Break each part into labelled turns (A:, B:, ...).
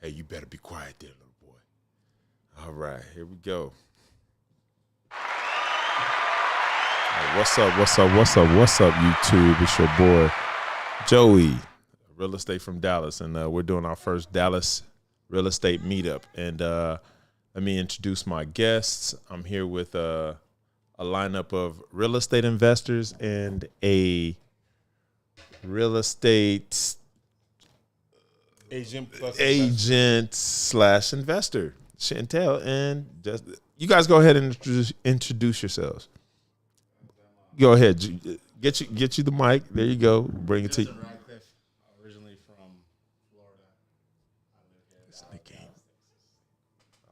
A: Hey, you better be quiet there, little boy. All right, here we go. Hey, what's up, YouTube? It's your boy, Joey, real estate from Dallas, and we're doing our first Dallas real estate meetup. And let me introduce my guests. I'm here with a lineup of real estate investors and a real estate agent slash investor, Chantel. And just you guys go ahead and introduce yourselves. Go ahead, get you the mic. There you go. Bring it to you.
B: Originally from Florida. I live here.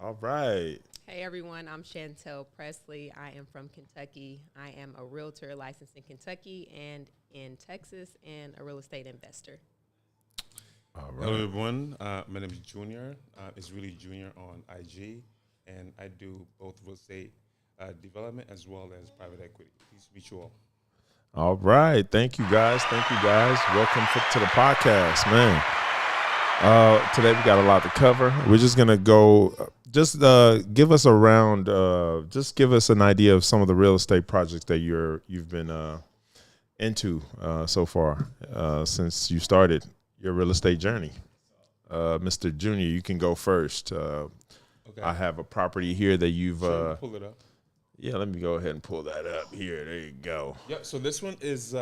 A: All right.
C: Hey everyone, I'm Chantel Presley. I am from Kentucky. I am a realtor licensed in Kentucky and in Texas, and a real estate investor.
A: All right.
B: Hello everyone, my name is Junior. It's really Junior on IG, and I do both real estate development as well as private equity. Please meet you all.
A: All right. Thank you guys. Welcome to the podcast, man. Today we got a lot to cover. We're just gonna go. Just give us a round. Just give us an idea of some of the real estate projects that you've been into so far since you started your real estate journey. Mr. Junior, you can go first. Okay. I have a property here that you've.
B: Pull it up.
A: Yeah, let me go ahead and pull that up here. There you go.
B: Yeah. So this one is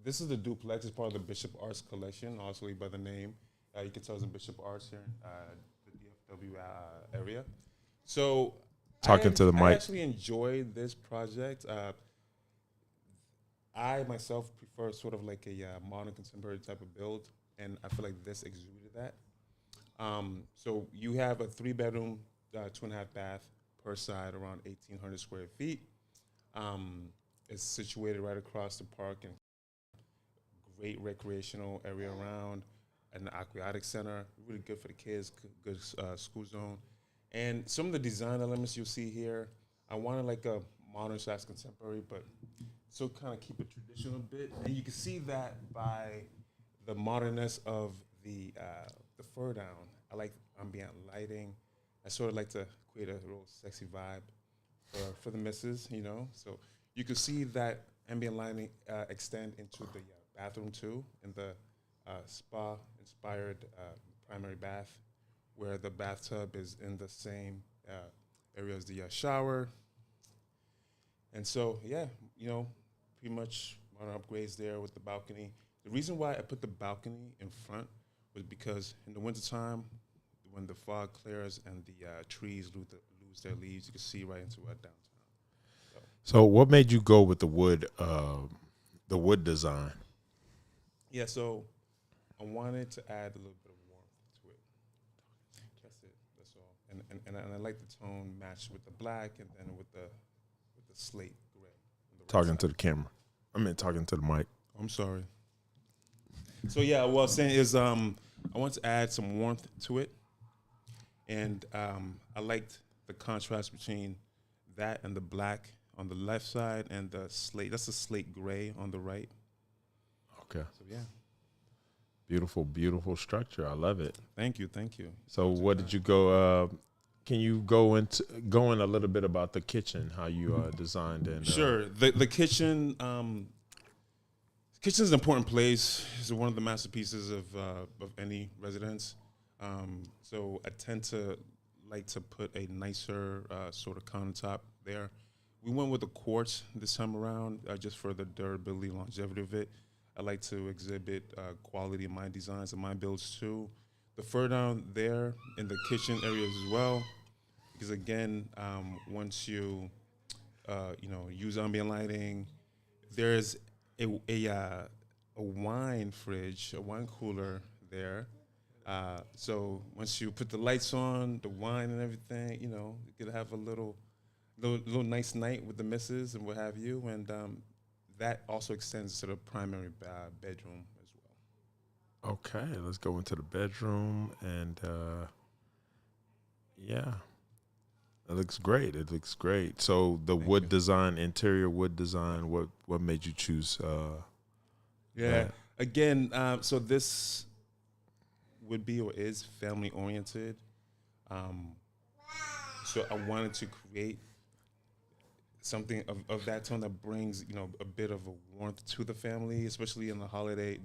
B: this is the duplex. It's part of the Bishop Arts collection, also by the name. You can tell it's in Bishop Arts here in the DFW area. So
A: Talking to the mic.
B: I actually enjoyed this project. I myself prefer sort of like a modern contemporary type of build, and I feel like this exuded that. So you have a 3-bedroom, 2.5 bath per side, around 1,800 square feet. It's situated right across the park and great recreational area around. An aquatic center, really good for the kids, good school zone. And some of the design elements you'll see here, I wanted like a modern / contemporary, but so kind of keep it traditional a bit. And you can see that by the modernness of the fur down. I like ambient lighting. I sort of like to create a real sexy vibe for the missus, you know. So you can see that ambient lighting extend into the bathroom too, in the spa-inspired primary bath, where the bathtub is in the same area as the shower. And so, yeah, you know, pretty much modern upgrades there with the balcony. The reason why I put the balcony in front was because in the wintertime, when the fog clears and the trees lose their leaves, you can see right into downtown.
A: So what made you go with the wood design?
B: Yeah, so I wanted to add a little bit of warmth to it. That's it. That's all. And I like the tone matched with the black and then with the slate gray.
A: Talking to the camera. I mean, talking to the mic.
B: I'm sorry. So yeah, what I was saying is I want to add some warmth to it, and I liked the contrast between that and the black on the left side and the slate. That's the slate gray on the right.
A: Okay.
B: So yeah.
A: Beautiful structure. I love it.
B: Thank you.
A: So what did you go? Can you go in a little bit about the kitchen, how you designed and
B: Sure. The kitchen. Kitchen is an important place. It's one of the masterpieces of any residence. So I tend to like to put a nicer sort of countertop there. We went with the quartz this time around, just for the durability, longevity of it. I like to exhibit quality in my designs and my builds too. The fur down there in the kitchen areas as well, because again, once you use ambient lighting, there's a wine fridge, a wine cooler there. So once you put the lights on, the wine and everything, you know, you could have a little nice night with the missus and what have you, and that also extends to the primary bedroom as well.
A: Okay, let's go into the bedroom, and yeah, it looks great. So the wood design, interior wood design, what made you choose?
B: Again, so this would be or is family oriented. So I wanted to create something of that tone that brings, a bit of a warmth to the family, especially in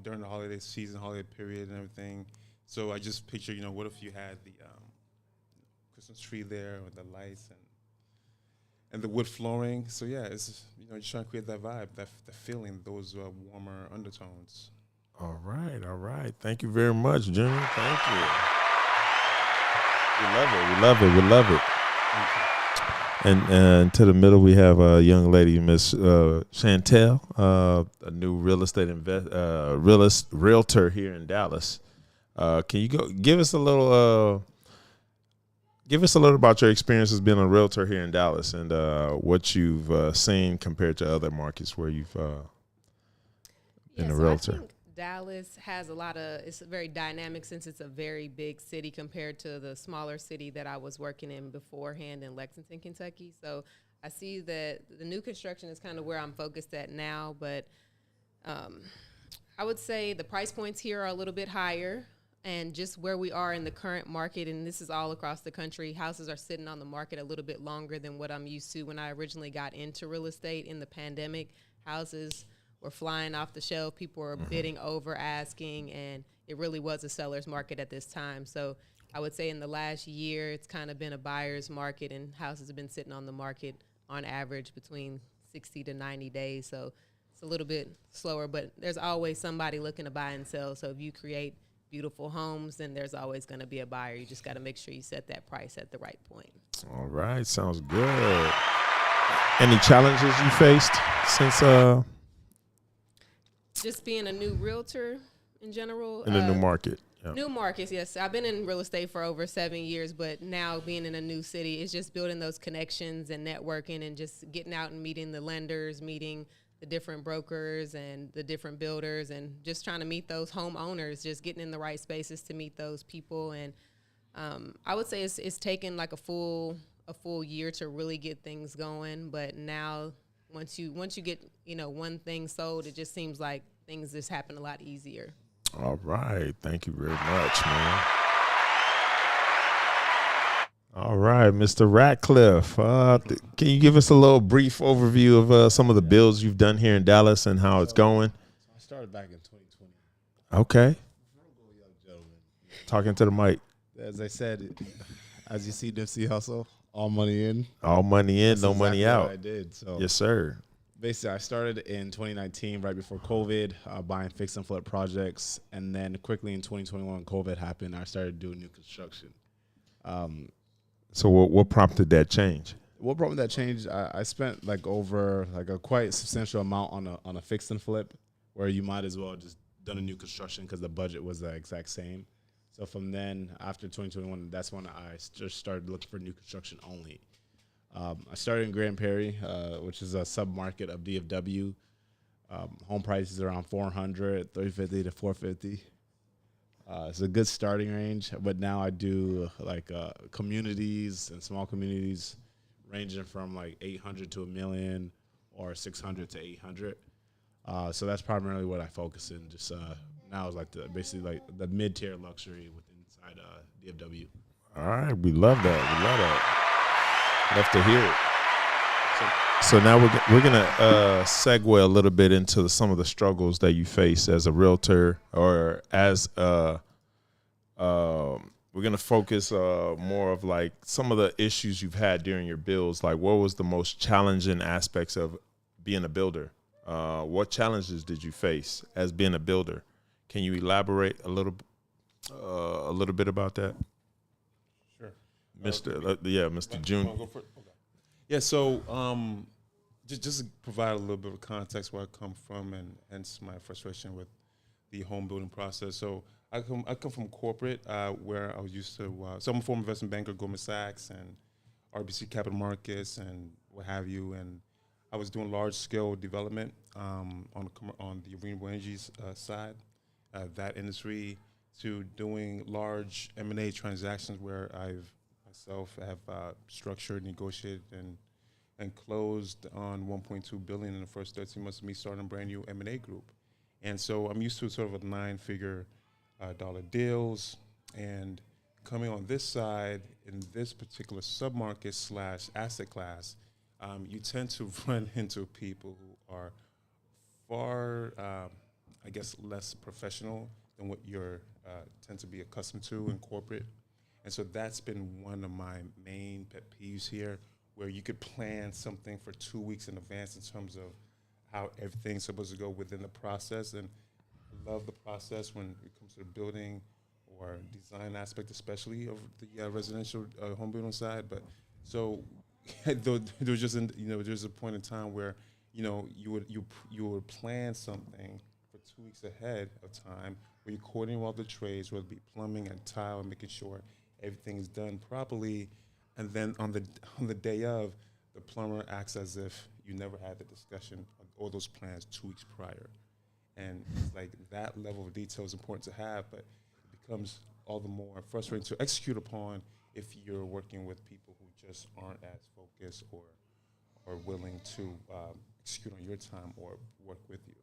B: during the holiday season, holiday period and everything. So I just picture, what if you had the Christmas tree there with the lights and the wood flooring. So yeah, it's, just trying to create that vibe, that feeling, those warmer undertones.
A: All right, all right. Thank you very much, Junior. Thank you. We love it. We love it. We love it. And to the middle, we have a young lady, Miss Chantel, a new real estate realtor here in Dallas. Can you give us a little about your experience as being a realtor here in Dallas and what you've seen compared to other markets where you've been a realtor?
C: I think Dallas has it's very dynamic since it's a very big city compared to the smaller city that I was working in beforehand in Lexington, Kentucky. So I see that the new construction is kind of where I'm focused at now, but I would say the price points here are a little bit higher, and just where we are in the current market, and this is all across the country, houses are sitting on the market a little bit longer than what I'm used to when I originally got into real estate in the pandemic. Houses were flying off the shelf. People were bidding over asking, and it really was a seller's market at this time. So I would say in the last year, it's kind of been a buyer's market, and houses have been sitting on the market on average between 60 to 90 days. So it's a little bit slower, but there's always somebody looking to buy and sell. So if you create beautiful homes, then there's always going to be a buyer. You just got to make sure you set that price at the right point.
A: All right. Sounds good. Any challenges you faced since
C: just being a new realtor in general?
A: In the new market. Yeah.
C: New markets, yes. I've been in real estate for over 7 years, but now being in a new city is just building those connections and networking and just getting out and meeting the lenders, meeting the different brokers and the different builders, and just trying to meet those homeowners, just getting in the right spaces to meet those people. And I would say it's taken like a full year to really get things going, but now once you get, one thing sold, it just seems like things just happen a lot easier.
A: All right. Thank you very much, man. All right, Mr. Ratcliffe. Can you give us a little brief overview of some of the builds you've done here in Dallas and how it's going?
D: I started back in 2020.
A: Okay. Talking to the mic.
D: As I said, as you see Nipsey Hussle, all money in.
A: All money in,
D: That's
A: no
D: exactly
A: money out.
D: what I did. So
A: Yes, sir.
D: basically, I started in 2019, right before COVID, buying fix and flip projects, and then quickly in 2021, when COVID happened, I started doing new construction.
A: So what prompted that change?
D: What brought me that change? I spent over a quite substantial amount on a fix and flip, where you might as well just done a new construction because the budget was the exact same. So from then, after 2021, that's when I just started looking for new construction only. I started in Grand Prairie, which is a sub-market of DFW. Home prices around 400, 350 to 450. It's a good starting range, but now I do communities and small communities ranging from 800 to $1 million or 600 to 800. So that's primarily what I focus in. Just now is basically the mid-tier luxury inside DFW.
A: All right, we love that. We love that. Love to hear it. So now we're gonna segue a little bit into some of the struggles that you face as a realtor, or as we're gonna focus more of some of the issues you've had during your builds. What was the most challenging aspects of being a builder? What challenges did you face as being a builder? Can you elaborate a little bit about that?
B: Sure.
A: Mr. June.
B: Okay. Yeah, so just to provide a little bit of context where I come from, and hence my frustration with the home building process. So I come from corporate, where I was used to. So I'm a former investment banker, Goldman Sachs and RBC Capital Markets and what have you, and I was doing large scale development on the renewable energy side, that industry, to doing large M&A transactions where I've myself have structured, negotiated, and closed on $1.2 billion in the first 13 months of me starting a brand new M&A group. And so I'm used to sort of a 9-figure dollar deals, And coming on this side, in this particular submarket slash asset class, you tend to run into people who are far, I guess, less professional than what you're tend to be accustomed to in corporate. And so that's been one of my main pet peeves here, where you could plan something for 2 weeks in advance in terms of how everything's supposed to go within the process. And I love the process when it comes to the building or design aspect, especially of the residential home building side. But so there was just there's a point in time where you would plan something for 2 weeks ahead of time, where you're coordinating all the trades, whether it be plumbing and tile, and making sure everything is done properly. And then on the day of, the plumber acts as if you never had the discussion of all those plans 2 weeks prior. And it's like that level of detail is important to have, but it becomes all the more frustrating to execute upon if you're working with people who just aren't as focused or willing to execute on your time or work with you.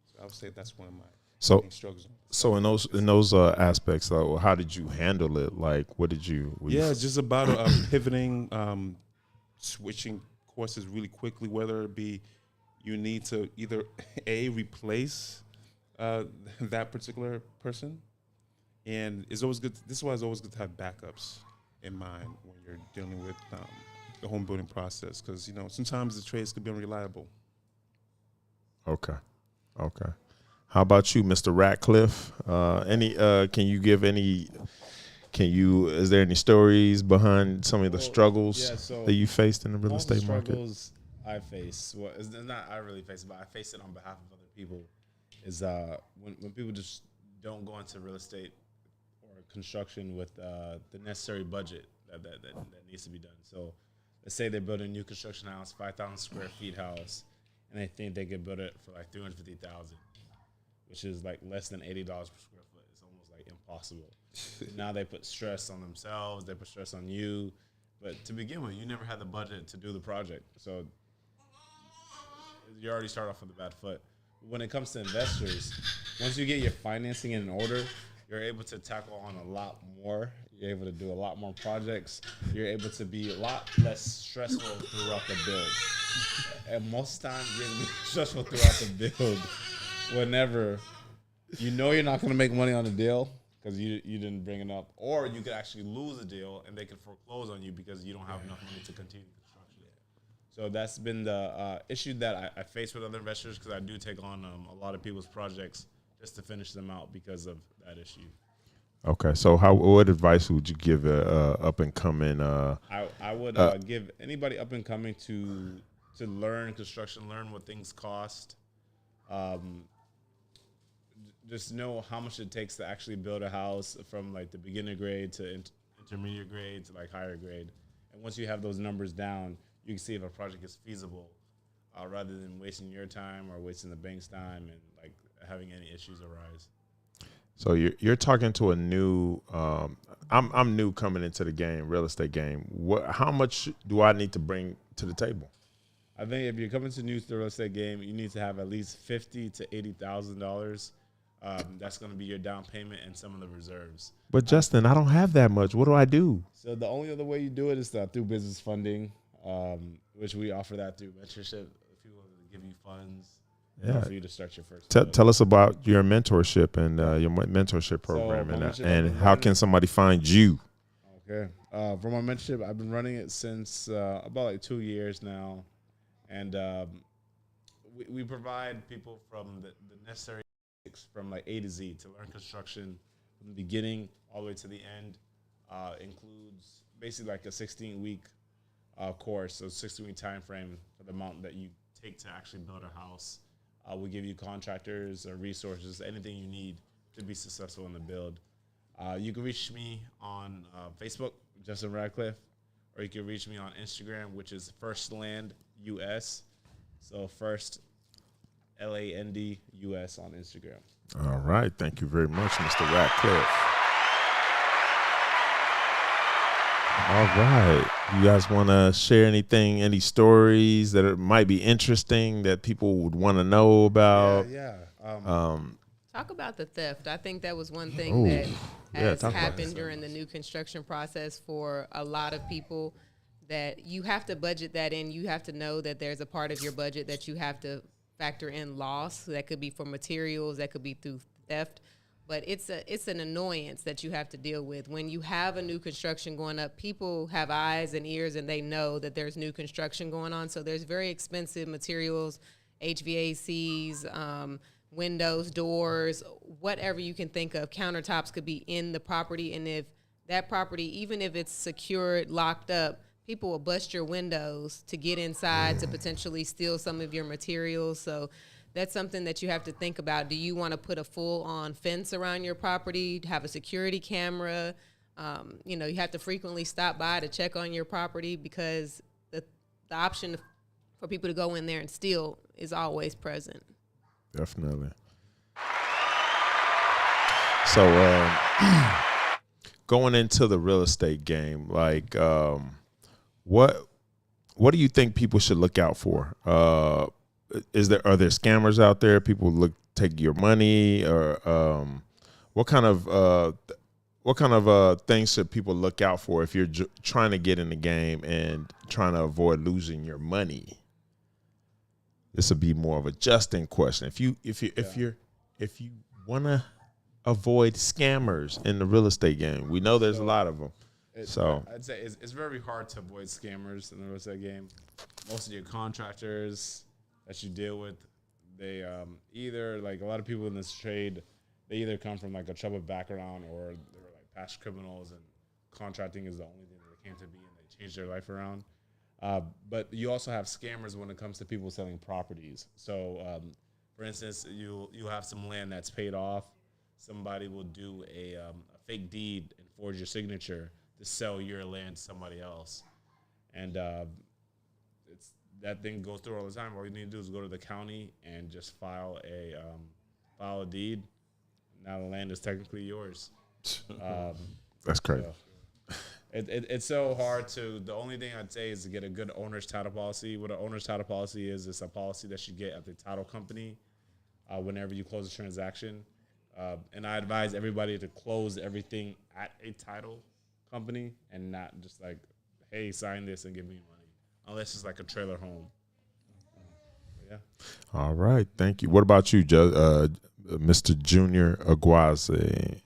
B: So I would say that's one of my main struggles.
A: So in those aspects, though, how did you handle it? Like, what did you?
B: It's just about pivoting, switching courses really quickly, whether it be you need to either replace that particular person, and it's always good. This is why it's always good to have backups in mind when you're dealing with the home building process, because sometimes the trades could be unreliable.
A: Okay. How about you, Mr. Ratcliffe? Is there any stories behind some of the struggles that you faced in the real estate market?
D: Struggles I face, it's not I really face it, but I face it on behalf of other people, is when people just don't go into real estate or construction with the necessary budget that needs to be done. So let's say they're building a new construction house, 5,000 square feet house, and they think they could build it for like $350,000, which is like less than $80 per square foot. It's almost like impossible. Now they put stress on themselves, they put stress on you. But to begin with, you never had the budget to do the project. So you already start off with a bad foot. When it comes to investors, once you get your financing in order, you're able to tackle on a lot more. You're able to do a lot more projects. You're able to be a lot less stressful throughout the build. And most times, you're going to be stressful throughout the build whenever you're not going to make money on the deal because you didn't bring it up. Or you could actually lose a deal and they can foreclose on you because you don't have enough money to continue construction. So that's been the issue that I face with other investors, because I do take on a lot of people's projects just to finish them out because of that issue.
A: Okay, so what advice would you give up and coming?
D: I would give anybody up and coming to learn construction, learn what things cost. Just know how much it takes to actually build a house, from like the beginner grade to intermediate grade to like higher grade. And once you have those numbers down, you can see if a project is feasible, rather than wasting your time or wasting the bank's time and like having any issues arise.
A: So you're talking to a new. I'm new coming into the game, real estate game. How much do I need to bring to the table?
D: I think if you're coming to the real estate game, you need to have at least $50,000 to $80,000. That's going to be your down payment and some of the reserves.
A: But Justin, I don't have that much. What do I do?
D: So the only other way you do it is through business funding, which we offer that through mentorship. If you want to give you funds, for you to start your first.
A: Tell us about your mentorship and your mentorship program, and how can somebody find you?
D: Okay, for my mentorship, I've been running it since about like 2 years now, and we provide people from the necessary from like A to Z to learn construction from the beginning all the way to the end. Includes basically like a 16-week course, so 16-week time frame for the amount that you take to actually build a house. We give you contractors or resources, anything you need to be successful in the build. You can reach me on Facebook, Justin Radcliffe, or you can reach me on Instagram, which is Firstland US. So First LAND US on Instagram.
A: All right. Thank you very much, Mr. Radcliffe. All right. You guys want to share any stories that might be interesting that people would want to know about?
D: Yeah.
C: Talk about the theft. I think that was one thing
A: Ooh.
C: that
A: Yeah,
C: has
A: talk about
C: happened during the new construction process for a lot of people, that you have to budget that in. You have to know that there's a part of your budget that you have to factor in loss. That could be for materials, that could be through theft. But it's an annoyance that you have to deal with. When you have a new construction going up, people have eyes and ears and they know that there's new construction going on. So there's very expensive materials, HVACs, windows, doors, whatever you can think of. Countertops could be in the property. And if that property, even if it's secured, locked up, people will bust your windows to get inside to potentially steal some of your materials. So that's something that you have to think about. Do you want to put a full-on fence around your property, have a security camera? You have to frequently stop by to check on your property, because the option for people to go in there and steal is always present.
A: Definitely. So going into the real estate game, like what do you think people should look out for? Are there scammers out there? People take your money, or what kind of things should people look out for if you're trying to get in the game and trying to avoid losing your money? This would be more of a Justin question. If you want to avoid scammers in the real estate game, we know there's a lot of them. So
D: I'd say it's very hard to avoid scammers in the real estate game. Most of your contractors that you deal with, they either, like a lot of people in this trade, they either come from like a troubled background, or they're like past criminals, and contracting is the only thing that they came to be, and they changed their life around. But you also have scammers when it comes to people selling properties. So, for instance, you'll have some land that's paid off. Somebody will do a fake deed and forge your signature to sell your land to somebody else. And that thing goes through all the time. All you need to do is go to the county and just file a deed. Now the land is technically yours.
A: that's crazy.
D: So, It's so hard to. The only thing I'd say is to get a good owner's title policy. What an owner's title policy is, it's a policy that you get at the title company whenever you close a transaction. And I advise everybody to close everything at a title company and not just like, hey, sign this and give me money, unless it's like a trailer home. Yeah.
A: All right, thank you. What about you, Mr. Junior Aguaze?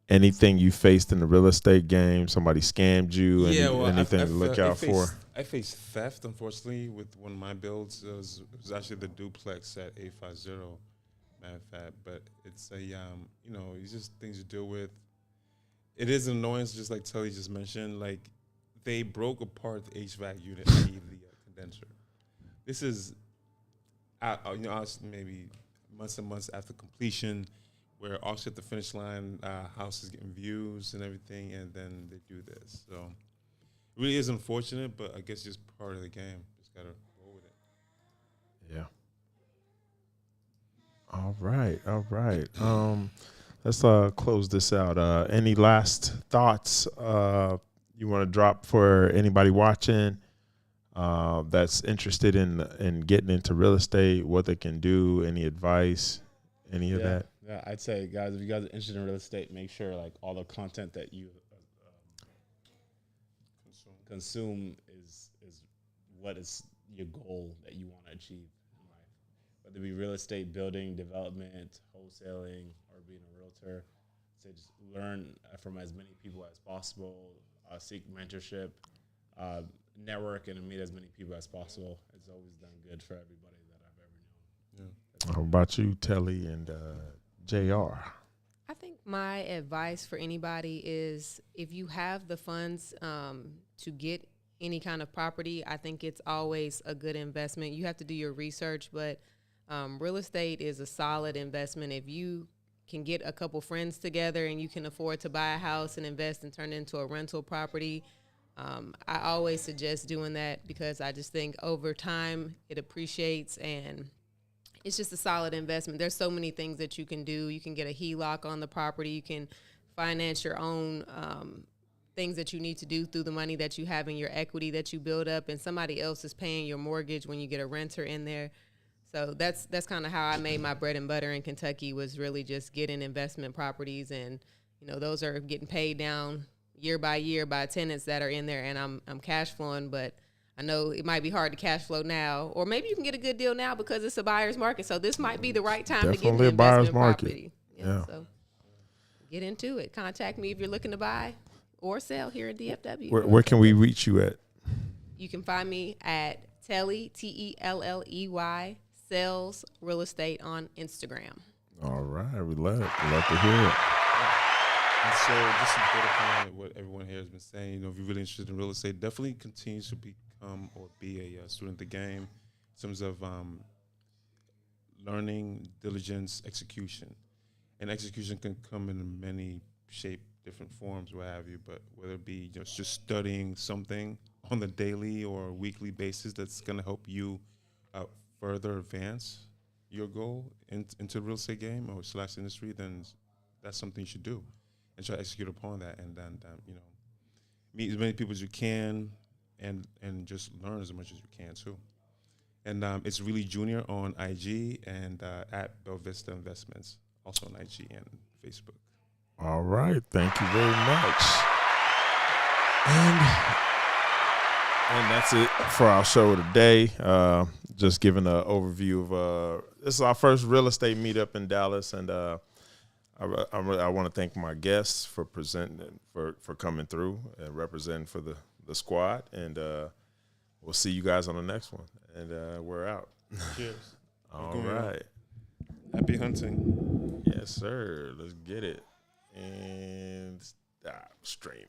A: Anything you faced in the real estate game? Somebody scammed you? Anything to look out for?
B: I faced theft, unfortunately, with one of my builds. It was actually the duplex at 850, matter of fact. But it's it's just things you deal with. It is an annoyance, just like Tully just mentioned. Like, they broke apart the HVAC unit, i.e. the condenser. This is, maybe months and months after completion, where also at the finish line, houses getting views and everything, and then they do this. So it really is unfortunate, but I guess just part of the game. Just gotta roll with it.
A: Yeah. All right. Let's close this out. Any last thoughts you want to drop for anybody watching that's interested in getting into real estate? What they can do? Any advice? Any of that?
D: Yeah, I'd say, guys, if you guys are interested in real estate, make sure like all the content that you consume is what is your goal that you want to achieve in life. Whether it be real estate, building, development, wholesaling, or being a realtor. So just learn from as many people as possible, seek mentorship, network, and meet as many people as possible. It's always done good for everybody that I've ever known. Yeah.
A: How about you, Telly and JR?
C: I think my advice for anybody is, if you have the funds to get any kind of property, I think it's always a good investment. You have to do your research, but real estate is a solid investment. If you can get a couple friends together and you can afford to buy a house and invest and turn it into a rental property, I always suggest doing that, because I just think over time it appreciates and it's just a solid investment. There's so many things that you can do. You can get a HELOC on the property. You can finance your own things that you need to do through the money that you have in your equity that you build up, and somebody else is paying your mortgage when you get a renter in there. So that's kind of how I made my bread and butter in Kentucky, was really just getting investment properties, and those are getting paid down year by year by tenants that are in there, and I'm cash flowing, but I know it might be hard to cash flow now, or maybe you can get a good deal now because it's a buyer's market. So this might be the right time to get an
A: Definitely a buyer's
C: investment
A: market.
C: property.
A: Yeah.
C: So get into it. Contact me if you're looking to buy or sell here in DFW.
A: Where can we reach you at?
C: You can find me at Telley, Telley, Sales Real Estate on Instagram.
A: All right, we love to hear it.
B: And so, just to build upon what everyone here has been saying, if you're really interested in real estate, definitely continue to become or be a student of the game in terms of learning, diligence, execution. And execution can come in many shape, different forms, what have you. But whether it be just studying something on the daily or weekly basis that's going to help you further advance your goal into the real estate game or / industry, then that's something you should do and try to execute upon that. And then, meet as many people as you can and just learn as much as you can too. And it's really Junior on IG and at Bell Vista Investments, also on IG and Facebook.
A: All right, thank you very much. And that's it for our show today. Just giving an overview of this is our first real estate meetup in Dallas, and I want to thank my guests for presenting, for coming through and representing for the squad. And we'll see you guys on the next one. And we're out.
B: Cheers.
A: All right.
B: Happy hunting.
A: Yes, sir. Let's get it. And stop streaming.